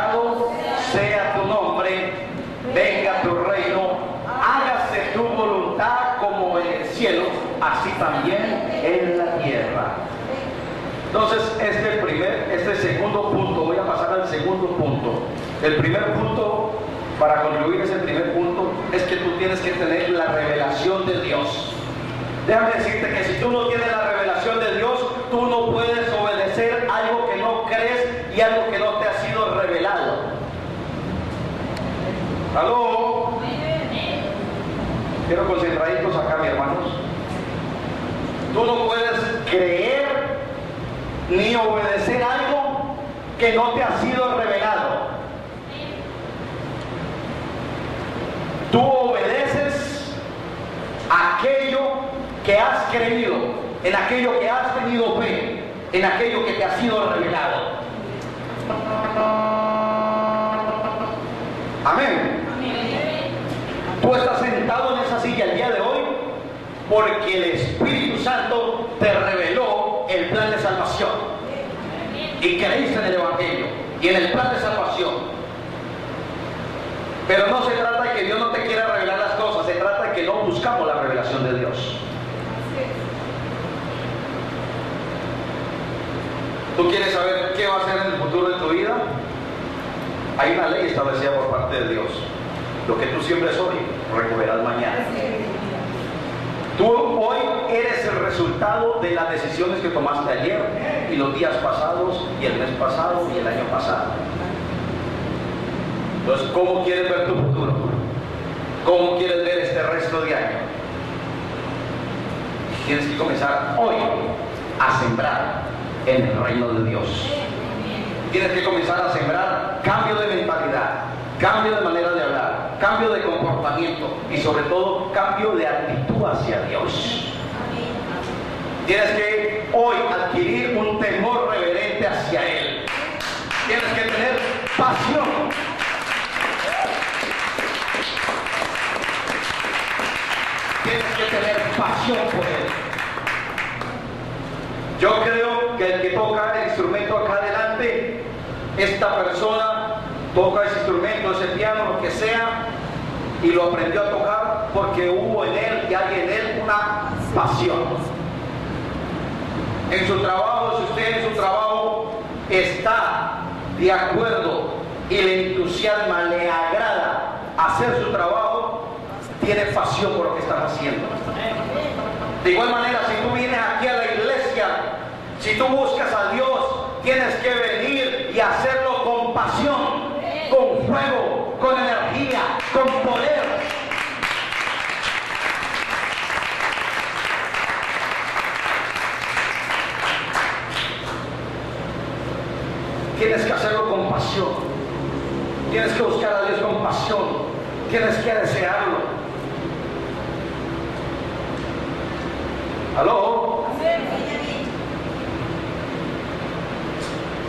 santificado sea tu nombre, venga tu reino, hágase tu voluntad como en el cielo, así también en la tierra. Entonces, este segundo punto, voy a pasar al segundo punto. El primer punto, para concluir ese primer punto, es que tú tienes que tener la revelación de Dios. Déjame decirte que si tú no tienes la revelación de Dios, tú no puedes obedecer algo que no crees y algo que no te ha sido revelado. ¿Aló? Quiero concentraditos acá, mis hermanos. Tú no puedes creer ni obedecer algo que no te ha sido revelado. Tú obedeces aquello que has creído, en aquello que has tenido fe, en aquello que te ha sido revelado. Amén. Tú estás sentado en esa silla el día de hoy porque el Espíritu Santo te reveló el plan de salvación y creíste en el Evangelio y en el plan de salvación. Pero no se trata de que Dios no te quiera revelar las cosas, se trata de que no buscamos la revelación de Dios. ¿Tú quieres saber qué va a ser en el futuro de tu vida? Hay una ley establecida por parte de Dios. Lo que tú siembres hoy, recogerás mañana. Tú hoy eres el resultado de las decisiones que tomaste ayer y los días pasados y el mes pasado y el año pasado. Entonces, ¿cómo quieres ver tu futuro? ¿Cómo quieres ver este resto de año? Tienes que comenzar hoy a sembrar en el reino de Dios. Tienes que comenzar a sembrar cambio de mentalidad, cambio de manera de hablar, cambio de comportamiento y sobre todo cambio de actitud hacia Dios. Tienes que hoy adquirir un temor reverente hacia Él. Tienes que tener pasión. Tienes que tener pasión por Él. Yo creo que el que toca el instrumento acá adelante, esta persona toca ese instrumento, ese piano, lo que sea, y lo aprendió a tocar porque hubo en él y hay en él una pasión. En su trabajo, si usted en su trabajo está de acuerdo y le entusiasma, le agrada hacer su trabajo, tiene pasión por lo que están haciendo. De igual manera, si tú vienes aquí a la iglesia, si tú buscas a Dios, tienes que venir y hacerlo con pasión, con fuego, con energía, con poder. Tienes que hacerlo con pasión. Tienes que buscar a Dios con pasión. Tienes que desearlo. ¿Aló?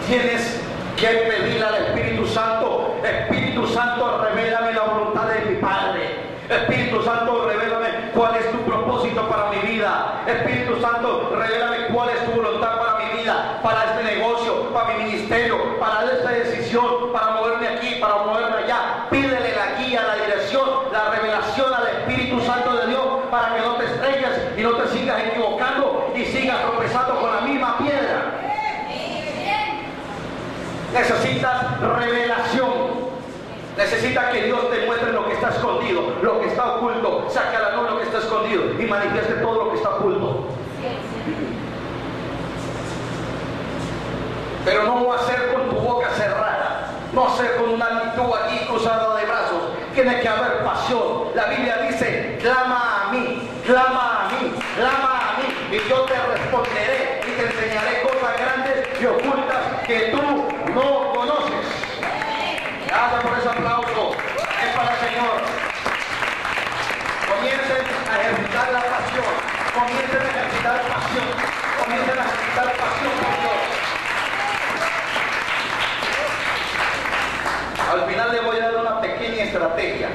Tienes que pedirle al Espíritu Santo: Espíritu Santo, revélame la voluntad de mi Padre. Espíritu Santo, revélame cuál es tu propósito para mi vida. Espíritu Santo, revélame cuál es tu voluntad para mi vida, para este negocio, para mi ministerio, para esta decisión, para moverme aquí, para moverme allá. Pídele la guía, la dirección, la revelación al Espíritu Santo de Dios para que no te estrelles y no te sigas equivocando y sigas tropezando con la misma piedra. Necesitas revelación. Necesitas que Dios te muestre lo que está escondido, lo que está oculto. Saque a la luz lo que está escondido y manifieste todo lo que está oculto. Pero no va a ser con tu boca cerrada, no ser con una actitud aquí cruzada de brazos. Tiene que haber pasión. La Biblia dice: clama a mí, clama a mí, clama a mí, y yo te responderé y te enseñaré cosas grandes y ocultas que tú no conoces. Gracias por ese aplauso. Es para el Señor. Comiencen a ejercitar la pasión. Comiencen a ejercitar pasión. Comiencen a ejercitar pasión por Dios. Al final le voy a dar una pequeña estrategia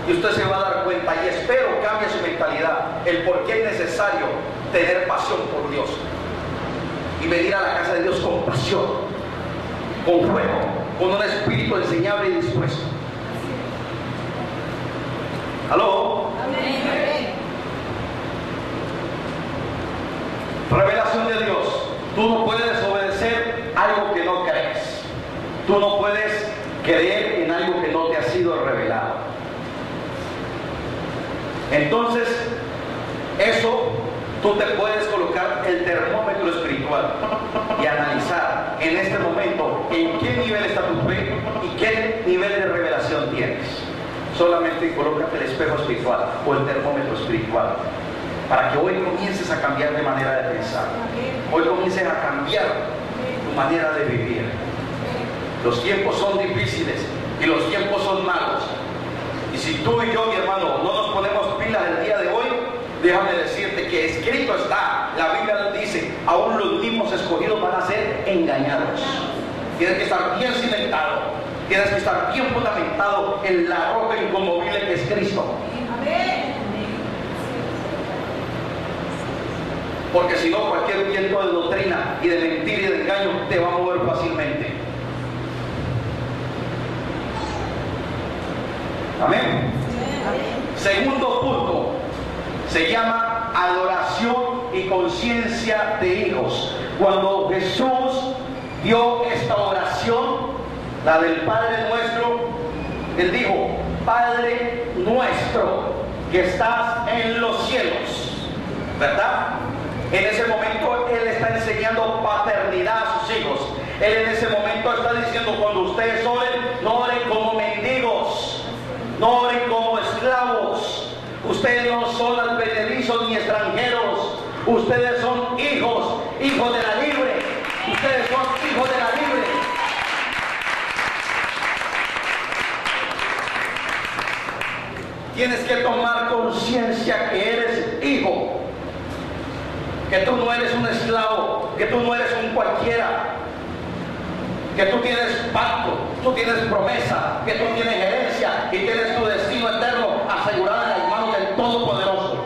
y usted se va a dar cuenta, y espero cambie su mentalidad, el por qué es necesario tener pasión por Dios y venir a la casa de Dios con pasión, con fuego. con un espíritu enseñable y dispuesto. ¿Aló? Amén. Revelación de Dios. Tú no puedes obedecer algo que no crees. Tú no puedes creer en algo que no te ha sido revelado. Entonces, eso tú te puedes colocar el termómetro espiritual y analizar en este momento en qué nivel está tu fe y qué nivel de revelación tienes. Solamente colócate el espejo espiritual o el termómetro espiritual para que hoy comiences a cambiar de manera de pensar. Hoy comiences a cambiar tu manera de vivir. Los tiempos son difíciles y los tiempos son malos. Y si tú y yo, mi hermano, no nos ponemos pilas el día de hoy, déjame decirte que escrito está, la Biblia dice, aún los mismos escogidos van a ser engañados. Tienes que estar bien cimentado, tienes que estar bien fundamentado en la roca inconmovible que es Cristo. Porque si no, cualquier viento de doctrina y de mentira y de engaño te va a mover fácilmente. Amén. Segundo punto, se llama adoración y conciencia de hijos. Cuando Jesús dio esta oración, la del Padre Nuestro, Él dijo, Padre Nuestro que estás en los cielos, ¿verdad? En ese momento Él está enseñando paternidad a sus hijos. Él en ese momento está diciendo, cuando ustedes oren, no oren como mendigos, no oren como esclavos. Ustedes no son advenedizos ni extranjeros. Ustedes son hijos, hijos de la libre. Ustedes son hijos de la libre. Tienes que tomar conciencia que eres hijo. Que tú no eres un esclavo, que tú no eres un cualquiera, que tú tienes pacto, tú tienes promesa, que tú tienes herencia y tienes tu destino eterno asegurado en las manos del Todopoderoso.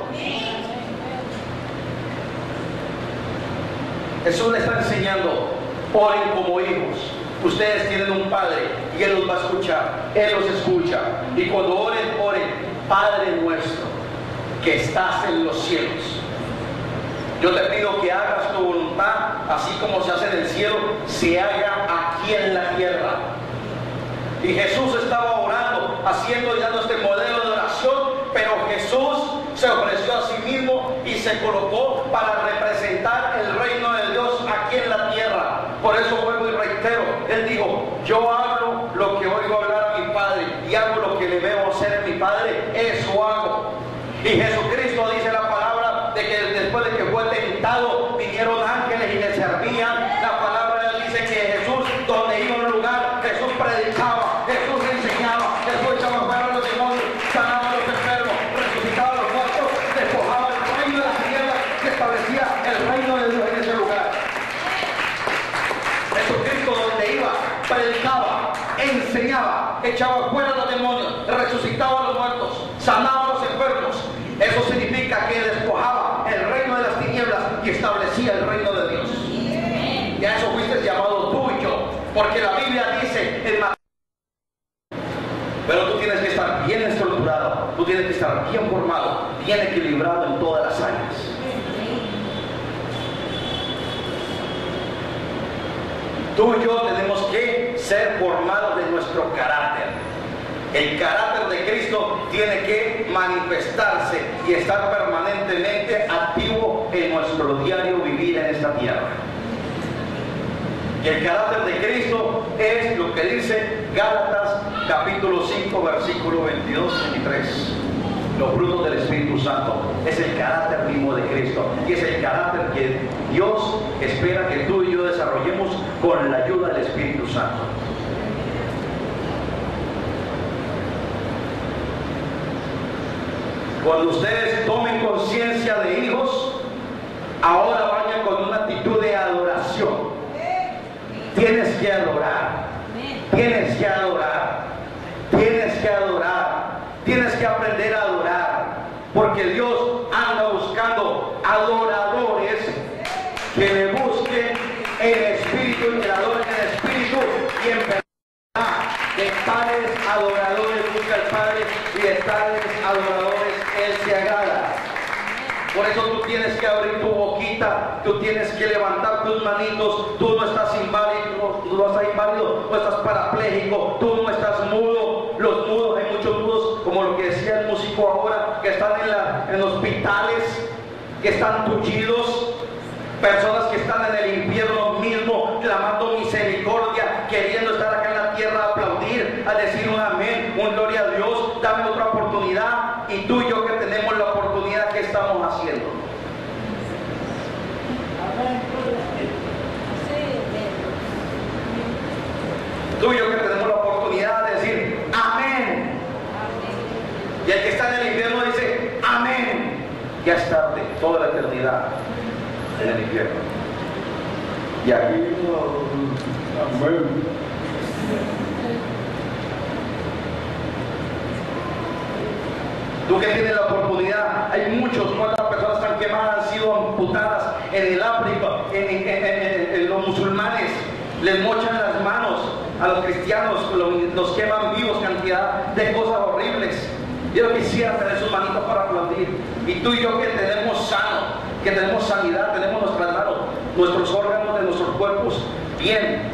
Jesús le está enseñando, oren como hijos. Ustedes tienen un Padre y Él los va a escuchar, Él los escucha. Y cuando oren, oren, Padre nuestro, que estás en los cielos. Yo te pido que hagas tu voluntad, así como se hace en el cielo, se haga aquí en la tierra. Y Jesús estaba orando, haciendo y dando este modelo de oración, pero Jesús se ofreció a sí mismo y se colocó para representar el reino de Dios aquí en la tierra. Por eso vuelvo y reitero, Él dijo, yo hablo lo que oigo hablar a mi Padre y hago lo que le veo hacer a mi Padre, eso hago. Y Jesucristo dice la palabra de que después de que fue tentado, vinieron ángeles y le servían. La palabra dice que Jesús, donde iba a un lugar, Jesús predicaba, Jesús enseñaba, Jesús echaba fuera a los demonios, sanaba a los enfermos, resucitaba a los muertos, despojaba el reino de las tinieblas que establecía el reino de Dios en ese lugar. Jesucristo, donde iba, predicaba, enseñaba, echaba fuera a los demonios, resucitaba a los muertos, sanaba a los enfermos. Eso significa que despojaba el reino de las tinieblas y establecía el reino de Dios. Y a eso fuiste llamado tú y yo, porque la Biblia dice pero tú tienes que estar bien estructurado, tú tienes que estar bien formado, bien equilibrado en todas las áreas. Tú y yo tenemos que ser formados de nuestro carácter. El carácter de Cristo tiene que manifestarse y estar permanentemente activo en nuestro diario vivir en esta tierra. Y el carácter de Cristo es lo que dice Gálatas capítulo 5 versículo 22-23. Los frutos del Espíritu Santo es el carácter mismo de Cristo y es el carácter que Dios espera que tú y yo desarrollemos con la ayuda del Espíritu Santo. Cuando ustedes tomen conciencia de hijos, ahora vayan con una actitud de adoración. Tienes que adorar, tienes que adorar, tienes que adorar, tienes que aprender a adorar, porque Dios anda buscando adoradores que le busquen en espíritu y que le adoren en espíritu y en verdad. De tales adoradores busca el Padre y de tales adoradores Él se agrada. Por eso tú tienes que abrir tu boquita, tú tienes que levantar tus manitos. Tú no estás inválido, no estás parapléjico, tú no estás mudo. Los mudos, hay muchos mudos, como lo que decía el músico ahora, que están en hospitales, que están tullidos. Personas que están en el infierno mismo, clamando misericordia, queriendo estar acá en la tierra a aplaudir, a decir un amén, un gloria a Dios, dame otra oportunidad. Y tú y yo que tenemos la oportunidad, ¿qué estamos haciendo? Tú y yo que tenemos la oportunidad de decir amén. Y el que está en el infierno dice amén. Ya es tarde, toda la eternidad en el infierno. Y aquí amén. Tú que tienes la oportunidad, hay muchos, cuántas personas están quemadas, han sido amputadas en el África, en los musulmanes, les mochan las manos a los cristianos, los queman vivos, cantidad de cosas horribles. Yo quisiera tener sus manitos para aplaudir. Y tú y yo que tenemos sano, que tenemos sanidad, tenemos nuestras manos, nuestros órganos de nuestros cuerpos bien,